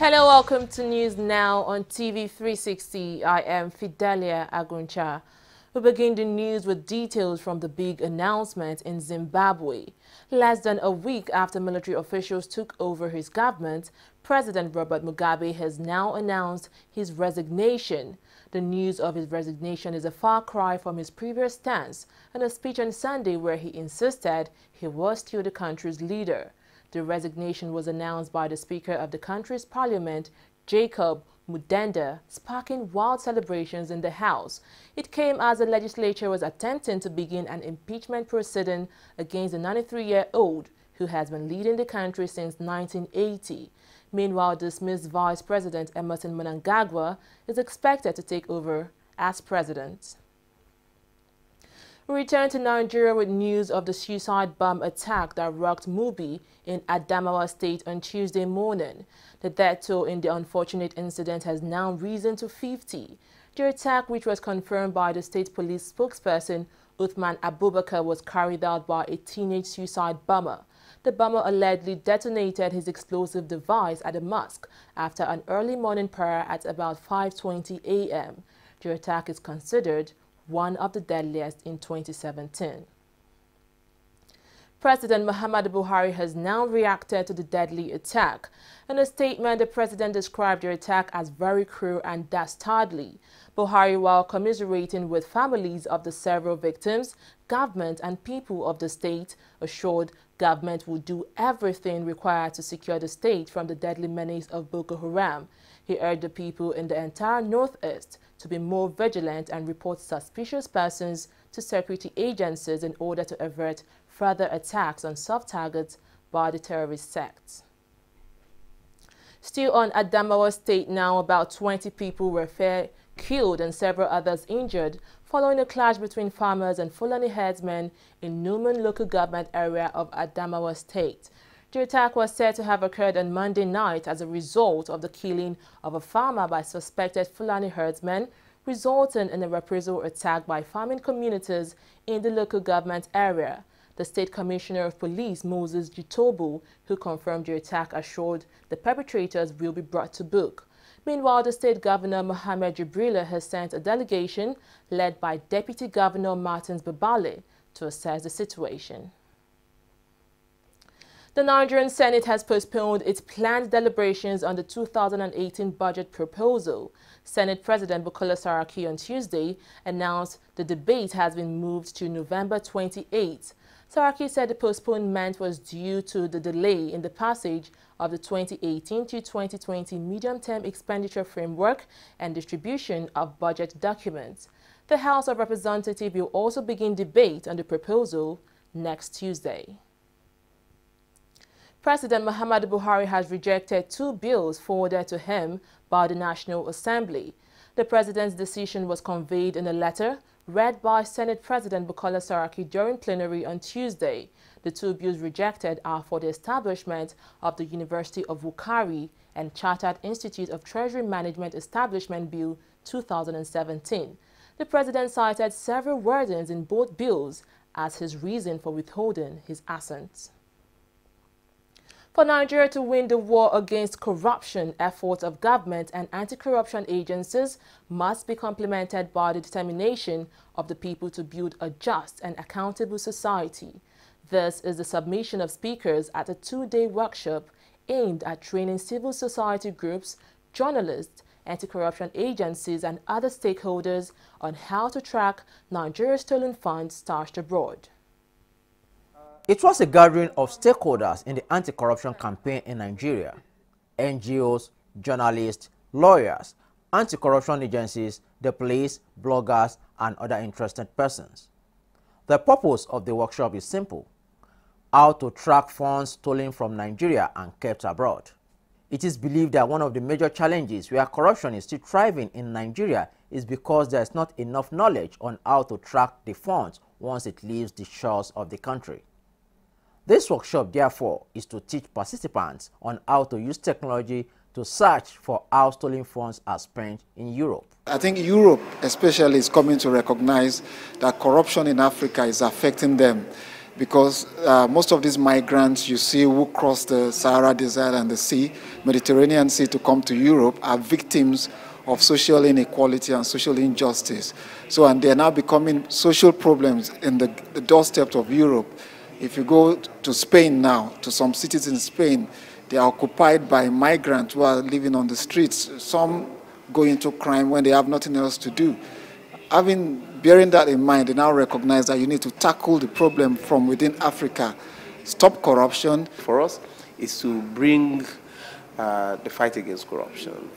Hello, welcome to News Now on TV360. I am Fidelia Aguncha. We begin the news with details from the big announcement in Zimbabwe. Less than a week after military officials took over his government, President Robert Mugabe has now announced his resignation. The news of his resignation is a far cry from his previous stance in a speech on Sunday where he insisted he was still the country's leader. The resignation was announced by the Speaker of the country's parliament, Jacob Mudenda, sparking wild celebrations in the House. It came as the legislature was attempting to begin an impeachment proceeding against the 93-year-old who has been leading the country since 1980. Meanwhile, dismissed Vice President Emerson Mnangagwa is expected to take over as president. We return to Nigeria with news of the suicide bomb attack that rocked Mubi in Adamawa State on Tuesday morning. The death toll in the unfortunate incident has now risen to 50. The attack, which was confirmed by the state police spokesperson Uthman Abubakar, was carried out by a teenage suicide bomber. The bomber allegedly detonated his explosive device at a mosque after an early morning prayer at about 5:20 a.m. The attack is considered one of the deadliest in 2017. President Muhammadu Buhari has now reacted to the deadly attack. In a statement, the president described the attack as very cruel and dastardly. Buhari, while commiserating with families of the several victims, government and people of the state, assured government will do everything required to secure the state from the deadly menace of Boko Haram. He urged the people in the entire northeast to be more vigilant and report suspicious persons to security agencies in order to avert further attacks on soft targets by the terrorist sects. Still on Adamawa State now, about 20 people were killed and several others injured following a clash between farmers and Fulani herdsmen in Numan local government area of Adamawa State. The attack was said to have occurred on Monday night as a result of the killing of a farmer by suspected Fulani herdsmen, resulting in a reprisal attack by farming communities in the local government area. The State Commissioner of Police, Moses Jitobu, who confirmed the attack, assured the perpetrators will be brought to book. Meanwhile, the State Governor Mohammed Jibrila has sent a delegation led by Deputy Governor Martins Babale to assess the situation. The Nigerian Senate has postponed its planned deliberations on the 2018 budget proposal. Senate President Bukola Saraki on Tuesday announced the debate has been moved to November 28. Saraki said the postponement was due to the delay in the passage of the 2018 to 2020 medium-term expenditure framework and distribution of budget documents. The House of Representatives will also begin debate on the proposal next Tuesday. President Muhammadu Buhari has rejected 2 bills forwarded to him by the National Assembly. The president's decision was conveyed in a letter read by Senate President Bukola Saraki during plenary on Tuesday. The 2 bills rejected are for the establishment of the University of Wukari and Chartered Institute of Treasury Management Establishment Bill 2017. The president cited several wordings in both bills as his reason for withholding his assent. For Nigeria to win the war against corruption, efforts of government and anti-corruption agencies must be complemented by the determination of the people to build a just and accountable society. This is the submission of speakers at a 2-day workshop aimed at training civil society groups, journalists, anti-corruption agencies and other stakeholders on how to track Nigeria's stolen funds stashed abroad. It was a gathering of stakeholders in the anti-corruption campaign in Nigeria: NGOs, journalists, lawyers, anti-corruption agencies, the police, bloggers, and other interested persons. The purpose of the workshop is simple: how to track funds stolen from Nigeria and kept abroad. It is believed that one of the major challenges where corruption is still thriving in Nigeria is because there is not enough knowledge on how to track the funds once it leaves the shores of the country. This workshop, therefore, is to teach participants on how to use technology to search for how stolen funds are spent in Europe. I think Europe especially is coming to recognize that corruption in Africa is affecting them. because most of these migrants you see who cross the Sahara Desert and the sea, Mediterranean Sea, to come to Europe are victims of social inequality and social injustice. So, and they're now becoming social problems in the doorstep of Europe. If you go to Spain now, to some cities in Spain, they are occupied by migrants who are living on the streets. Some go into crime when they have nothing else to do. Bearing that in mind, they now recognize that you need to tackle the problem from within Africa, stop corruption. For us, is to bring the fight against corruption,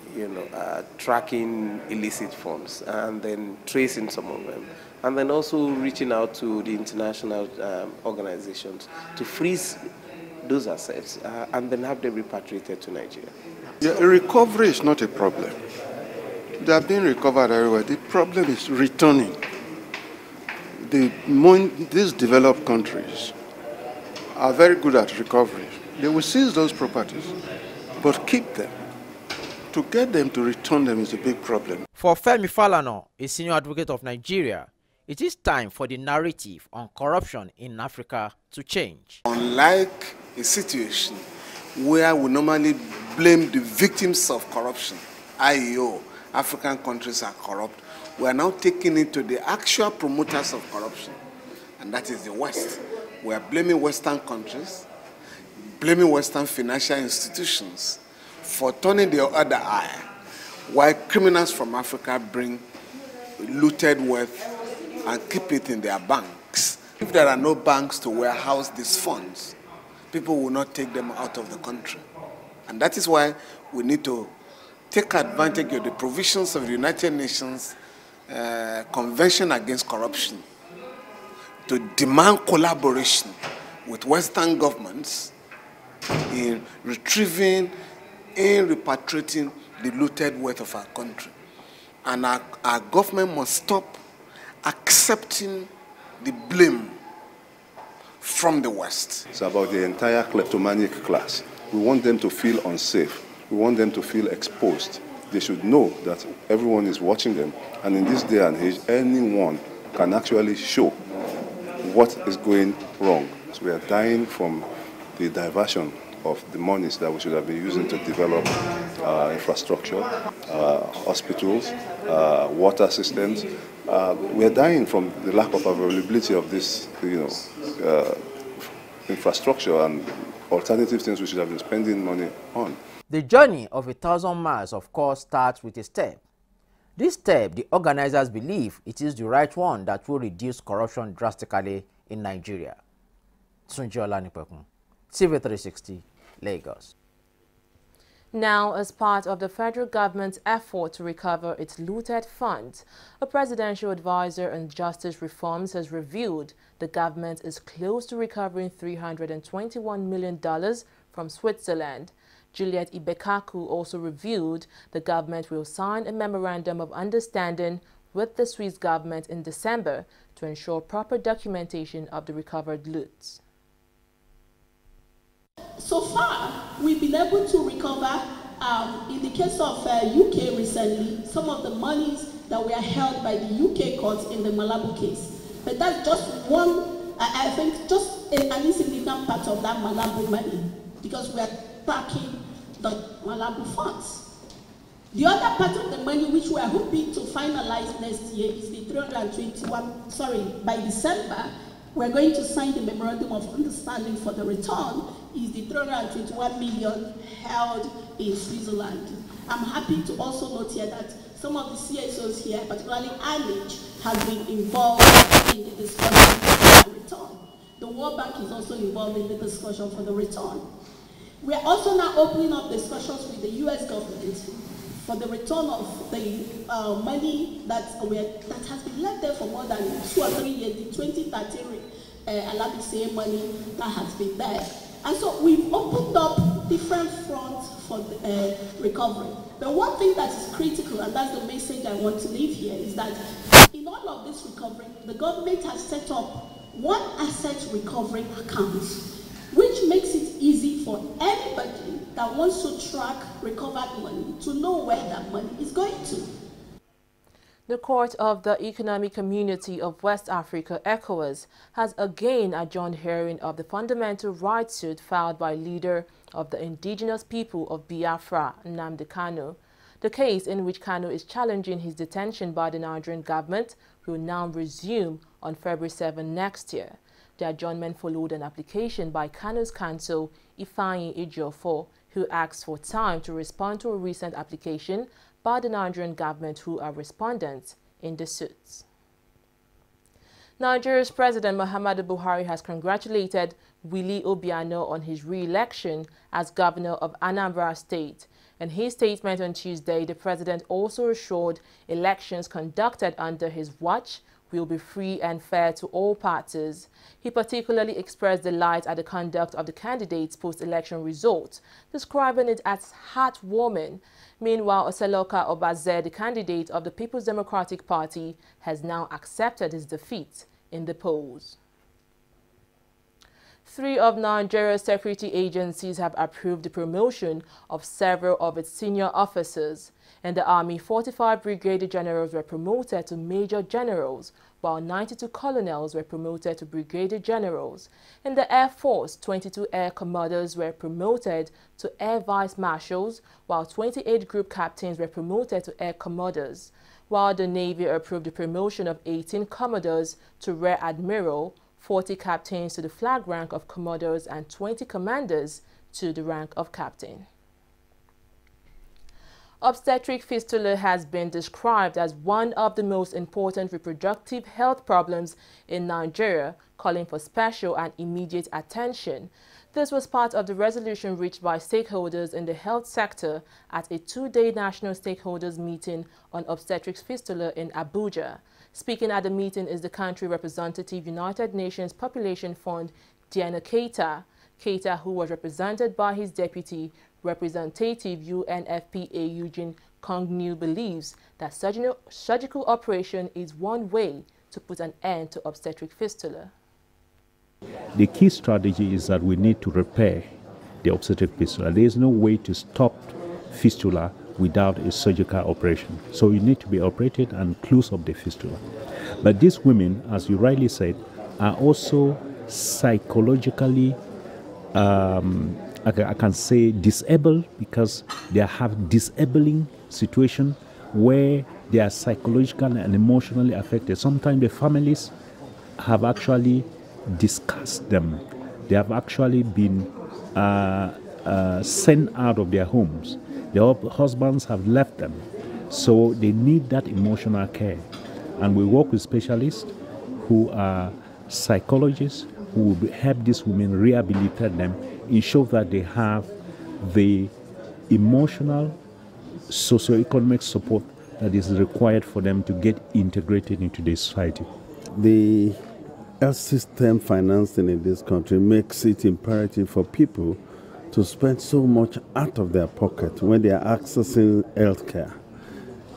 tracking illicit funds and then tracing some of them, and then also reaching out to the international organizations to freeze those assets and then have them repatriated to Nigeria. Yeah, recovery is not a problem. They are being recovered everywhere. The problem is returning. These developed countries are very good at recovery. They will seize those properties, but keep them. To get them to return them is a big problem. For Femi Falana, a senior advocate of Nigeria, it is time for the narrative on corruption in Africa to change. Unlike a situation where we normally blame the victims of corruption, i.e., African countries are corrupt, we are now taking it to the actual promoters of corruption, and that is the West. We are blaming Western countries, blaming Western financial institutions for turning the other eye, while criminals from Africa bring looted wealth and keep it in their banks. If there are no banks to warehouse these funds, people will not take them out of the country. And that is why we need to take advantage of the provisions of the United Nations Convention Against Corruption to demand collaboration with Western governments in retrieving and repatriating the looted wealth of our country. And our government must stop accepting the blame from the West. It's about the entire kleptomaniac class. We want them to feel unsafe. We want them to feel exposed. They should know that everyone is watching them. And in this day and age, anyone can actually show what is going wrong. So we are dying from the diversion of the monies that we should have been using to develop infrastructure, hospitals, water systems. We are dying from the lack of availability of this, infrastructure and alternative things we should have been spending money on. The journey of 1,000 miles, of course, starts with a step. This step, the organizers believe it is the right one that will reduce corruption drastically in Nigeria. Tunji Olanipekun, TV360, Lagos. Now, as part of the federal government's effort to recover its looted funds, a presidential advisor on justice reforms has revealed the government is close to recovering $321 million from Switzerland. Juliet Ibekaku also revealed the government will sign a memorandum of understanding with the Swiss government in December to ensure proper documentation of the recovered loot. So far, we've been able to recover, in the case of UK recently, some of the monies that were held by the UK courts in the Malabo case. But that's just one, I think, just an insignificant part of that Malabo money, because we are tracking the Malabo funds. The other part of the money which we are hoping to finalize next year is the 321, by December, we're going to sign the memorandum of understanding for the return, is the 321 million held in Switzerland. I'm happy to also note here that some of the CSOs here, particularly ANIJ, has been involved in the discussion for the return. The World Bank is also involved in the discussion for the return. We are also now opening up discussions with the US government for the return of the money that has been left there for more than 2 or 3 years, the 2013 Alabise money that has been there. And so we've opened up different fronts for the, recovery. But one thing that is critical, and that's the message I want to leave here, is that in all of this recovery, the government has set up one asset recovery account, which makes it easy for anybody that wants to track recovered money to know where that money is going to. The Court of the Economic Community of West Africa, ECOWAS, has again adjourned hearing of the fundamental rights suit filed by leader of the indigenous people of Biafra, Nnamdi Kanu. The case, in which Kanu is challenging his detention by the Nigerian government, will now resume on February 7 next year. The adjournment followed an application by Kanu's counsel, Ifeanyi Ejiofor, who asked for time to respond to a recent application by the Nigerian government, who are respondents in the suits. Nigeria's President Muhammadu Buhari has congratulated Willie Obiano on his re-election as governor of Anambra State. In his statement on Tuesday, the president also assured elections conducted under his watch will be free and fair to all parties. He particularly expressed delight at the conduct of the candidates' post-election results, describing it as heartwarming. Meanwhile, Oseloka Obaze, the candidate of the People's Democratic Party, has now accepted his defeat in the polls. 3 of Nigeria's security agencies have approved the promotion of several of its senior officers. In the Army, 45 brigadier generals were promoted to major generals, while 92 colonels were promoted to brigadier generals. In the Air Force, 22 air commodores were promoted to air vice marshals, while 28 group captains were promoted to air commodores, while the Navy approved the promotion of 18 commodores to rear admiral, 40 captains to the flag rank of commodores, and 20 commanders to the rank of captain. Obstetric fistula has been described as one of the most important reproductive health problems in Nigeria, calling for special and immediate attention. This was part of the resolution reached by stakeholders in the health sector at a 2-day national stakeholders meeting on obstetric fistula in Abuja. Speaking at the meeting is the country representative, United Nations Population Fund, Diana Keita. Keita, who was represented by his deputy, Representative UNFPA Eugene Kongnu, believes that surgical operation is one way to put an end to obstetric fistula. The key strategy is that we need to repair the obstetric fistula. There is no way to stop fistula without a surgical operation. So you need to be operated and close up the fistula. But these women, as you rightly said, are also psychologically I can say disabled, because they have disabling situation where they are psychologically and emotionally affected. Sometimes the families have actually discussed them. They have actually been sent out of their homes. Their husbands have left them. So they need that emotional care. And we work with specialists who are psychologists who will help these women rehabilitate them, ensure that they have the emotional, socio-economic support that is required for them to get integrated into the society. The health system financing in this country makes it imperative for people to spend so much out of their pocket when they are accessing health care.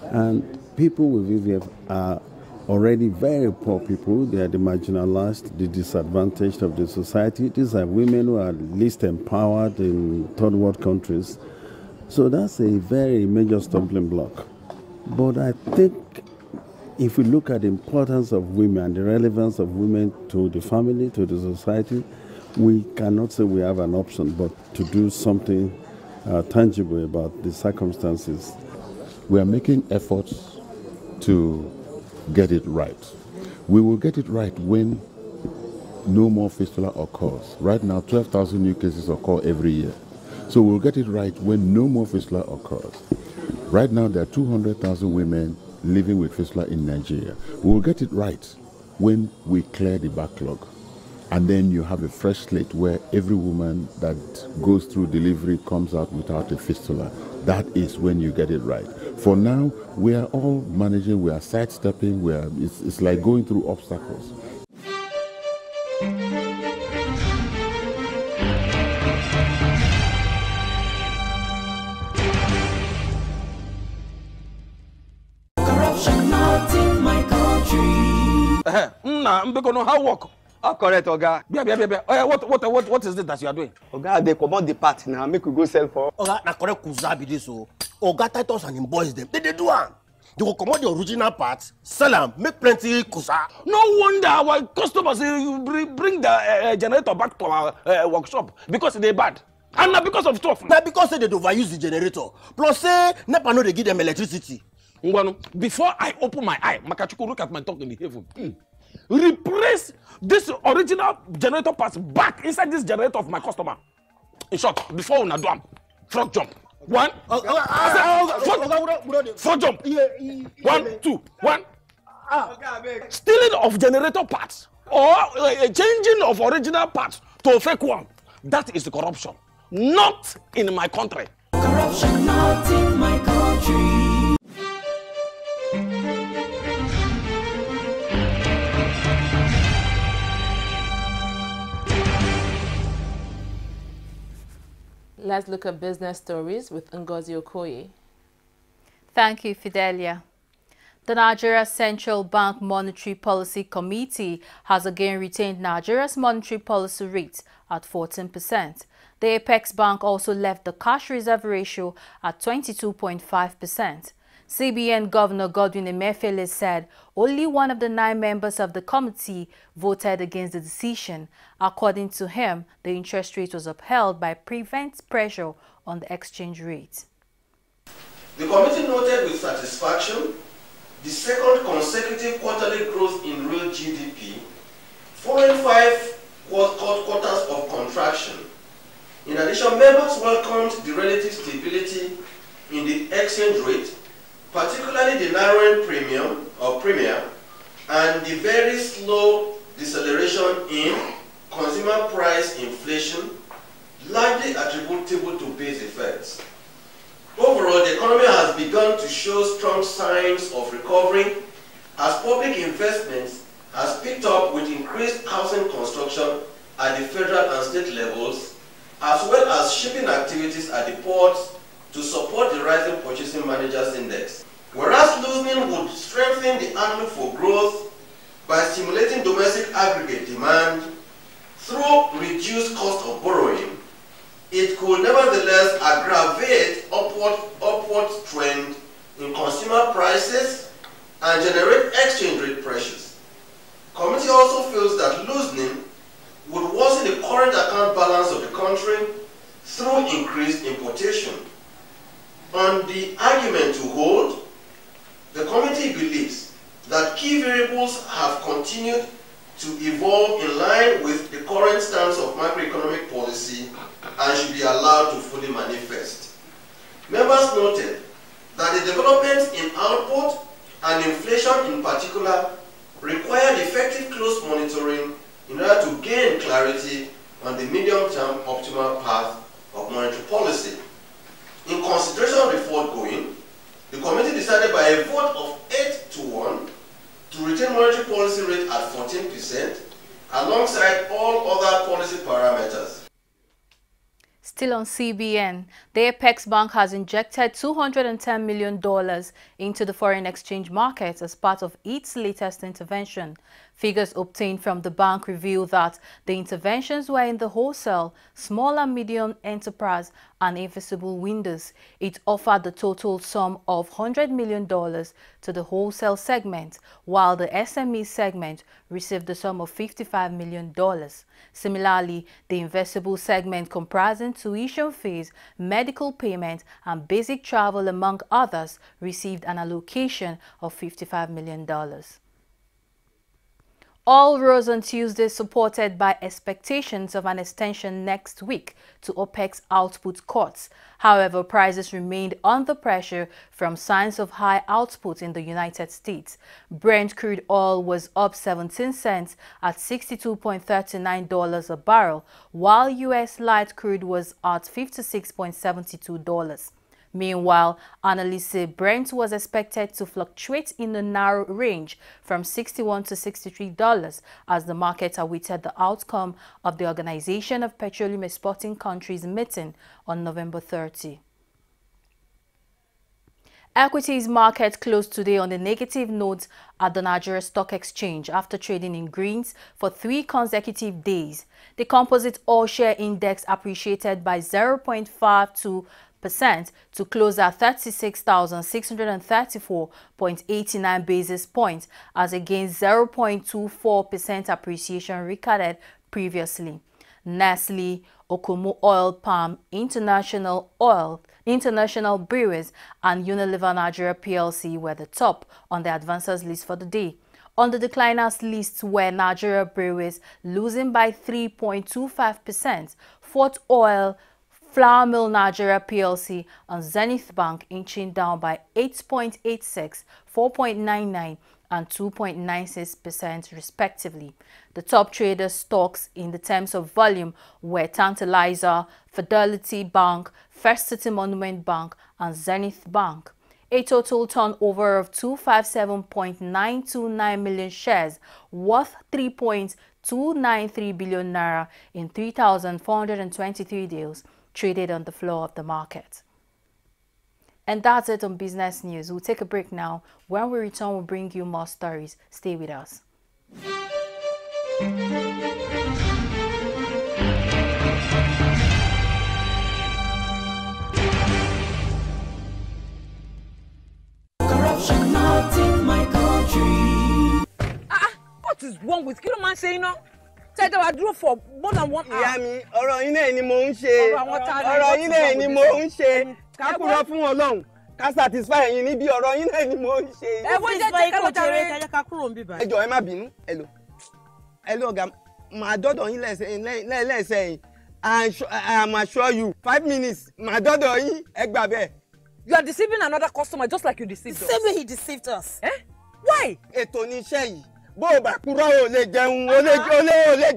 And people with VVF are already very poor people. They are the marginalized, the disadvantaged of the society. These are women who are least empowered in third world countries. So that's a very major stumbling block. But I think if we look at the importance of women and the relevance of women to the family, to the society, we cannot say we have an option but to do something tangible about the circumstances. We are making efforts to get it right. We will get it right when no more fistula occurs. Right now, 12,000 new cases occur every year. So we'll get it right when no more fistula occurs. Right now, there are 200,000 women living with fistula in Nigeria. We'll get it right when we clear the backlog. And then you have a fresh slate where every woman that goes through delivery comes out without a fistula. That is when you get it right. For now, we are all managing, we are sidestepping, it's like going through obstacles. Corruption not in my country. How work? Oh, correct, Oga. What is it that you are doing? Oga, they come out the part now. Make we go sell for. Oga, na correct kuzabi this so. Oga Titus and him boys them. They do one. They will commot the original parts, sell them, make plenty kusa. No wonder our customers bring the generator back to our workshop because they're bad. And not because of stuff. Now because they overuse the generator. Plus say NEPA no they give them electricity. Before I open my eye, Makachuku, look at my talk in the heaven. Replace this original generator parts back inside this generator of my customer. In short, before we do them, front jump. One, four jump. 1, 2, 1. Stealing of generator parts or changing of original parts to a fake one. That is the corruption. Not in my country. Corruption not in my country. Let's look at business stories with Ngozi Okoye. Thank you, Fidelia. The Nigeria Central Bank Monetary Policy Committee has again retained Nigeria's monetary policy rate at 14%. The Apex Bank also left the cash reserve ratio at 22.5%. CBN Governor Godwin Emefiele said only one of the 9 members of the committee voted against the decision. According to him, the interest rate was upheld by prevent pressure on the exchange rate. The committee noted with satisfaction the second consecutive quarterly growth in real GDP, following 5 quarters of contraction. In addition, members welcomed the relative stability in the exchange rate, particularly the narrowing premium and the very slow deceleration in consumer price inflation, largely attributable to base effects. Overall, the economy has begun to show strong signs of recovery as public investments has picked up with increased housing construction at the federal and state levels, as well as shipping activities at the ports to support the rising purchasing managers index. Whereas loosening would strengthen the outlook for growth by stimulating domestic aggregate demand through reduced cost of borrowing, it could nevertheless aggravate upward trend in consumer prices and generate exchange rate pressures. Committee also feels that loosening would worsen the current account balance of the country through increased importation. On the argument to hold, the committee believes that key variables have continued to evolve in line with the current stance of macroeconomic policy and should be allowed to fully manifest. Members noted that the developments in output and inflation in particular required effective close monitoring in order to gain clarity on the medium-term optimal path of monetary policy. In consideration of the foregoing, the committee decided by a vote of 8-1 to retain monetary policy rate at 14% alongside all other policy parameters. Still on CBN, the Apex Bank has injected $210 million into the foreign exchange market as part of its latest intervention. Figures obtained from the bank reveal that the interventions were in the wholesale, small and medium enterprise and invisible windows. It offered the total sum of $100 million to the wholesale segment, while the SME segment received the sum of $55 million. Similarly, the invisible segment, comprising tuition fees, medical payment and basic travel among others, received an allocation of $55 million. All rose on Tuesday, supported by expectations of an extension next week to OPEC's output cuts. However, prices remained under pressure from signs of high output in the United States. Brent crude oil was up 17 cents at $62.39 a barrel, while U.S. light crude was at $56.72. Meanwhile, analysts say Brent was expected to fluctuate in a narrow range from $61 to $63 as the market awaited the outcome of the Organization of Petroleum Exporting Countries meeting on November 30. Equities market closed today on a negative note at the Nigeria Stock Exchange after trading in greens for 3 consecutive days. The composite all-share index appreciated by 0.52 to close at 36,634.89 basis points as against 0.24% appreciation recorded previously. Nestle, Okomu Oil Palm, International Breweries, and Unilever Nigeria PLC were the top on the advancers list for the day. On the decliners list were Nigeria Breweries losing by 3.25%, Fort Oil, Flour Mill Nigeria PLC, and Zenith Bank inching down by 8.86, 4.99, and 2.96% respectively. The top trader stocks in the terms of volume were Tantalizer, Fidelity Bank, First City Monument Bank, and Zenith Bank. A total turnover of 257.929 million shares worth 3.293 billion naira in 3,423 deals traded on the floor of the market. And that's it on business news. We'll take a break now. When we return, we'll bring you more stories. Stay with us. Corruption not in my country. What is wrong with you, man? Saying no. Said I drove for more than 1 hour. Yeah, me. Ọ̀rọ̀ yín náà ni mò ń ṣe. Ọ̀rọ̀ yín náà ni mò ń ṣe. Ká kúrò fún Ọlọ́run. Ká satisfy yín níbi ọ̀rọ̀ yín náà ni mò ń ṣe. Ẹ wo jẹ́ ká lọ jàre. Ẹ jẹ́ ká kúrò níbí báyìí. Ẹ jọ̀ọ́ ẹ má bínú. Hello ọ̀gá. Màá dọ́dọ̀ yín lẹ́sẹ̀. I am assure you 5 minutes. Màá dọ́dọ̀ yín. Ẹ gbà bẹ́ẹ̀. You are deceiving another customer just like you deceived us. Same way he deceived us. Eh? Why? Ètò ní iṣẹ́ yìí. Bó o bá kúrò ò lè jẹun, ò lè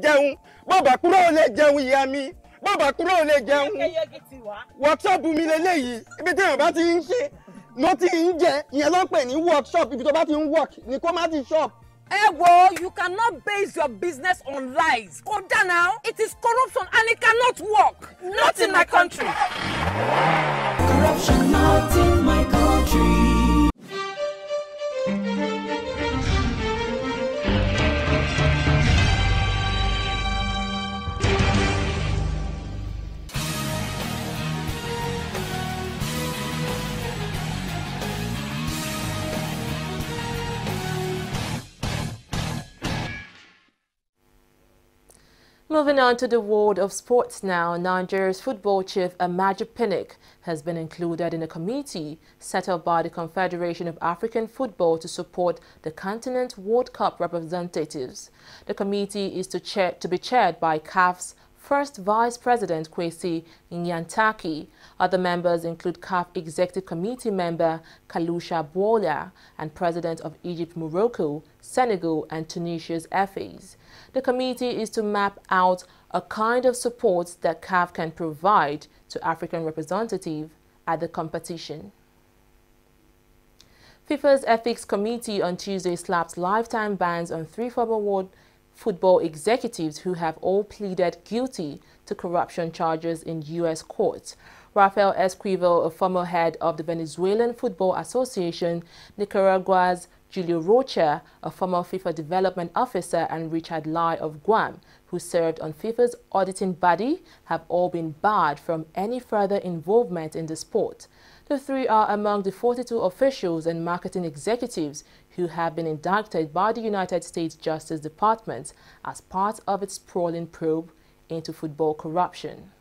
jẹun. Bó o bá kúrò ò lè jẹun ìyá mi. Bó o bá kúrò ò lè jẹun. Workshop mi lélẹ́yìí. Ibi tí èèyàn bá ti ń ṣe ló ti ń jẹ. Ìyẹn ló ń pè ní workshop. Ibi tó bá ti ń work ni kó má ti shop. You cannot base your business on lies. Kódà now, it is corruption and it cannot work. Not in my country. Corruption not in my country. Moving on to the world of sports now, Nigeria's football chief Amaju Pinnick has been included in a committee set up by the Confederation of African Football to support the continent's World Cup representatives. The committee is to be chaired by CAF's first Vice President Kwesi Nyantaki. Other members include CAF Executive Committee member Kalusha Bwola and President of Egypt, Morocco, Senegal and Tunisia's FAs. The committee is to map out a kind of support that CAF can provide to African representatives at the competition. FIFA's Ethics Committee on Tuesday slapped lifetime bans on 3 former world football executives who have all pleaded guilty to corruption charges in U.S. courts. Rafael Esquivel, a former head of the Venezuelan Football Association, Nicaragua's Julio Rocha, a former FIFA development officer, and Richard Lai of Guam, who served on FIFA's auditing body, have all been barred from any further involvement in the sport. The three are among the 42 officials and marketing executives who have been indicted by the United States Justice Department as part of its sprawling probe into football corruption.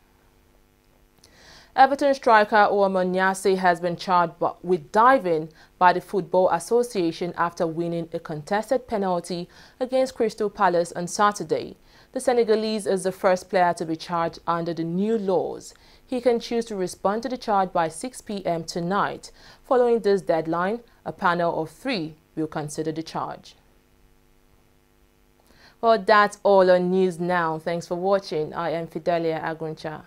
Everton striker Ouamouo Niasse has been charged with diving by the Football Association after winning a contested penalty against Crystal Palace on Saturday. The Senegalese is the first player to be charged under the new laws. He can choose to respond to the charge by 6 p.m. tonight. Following this deadline, a panel of 3 will consider the charge. Well, that's all on News Now. Thanks for watching. I am Fidelia Aguncha.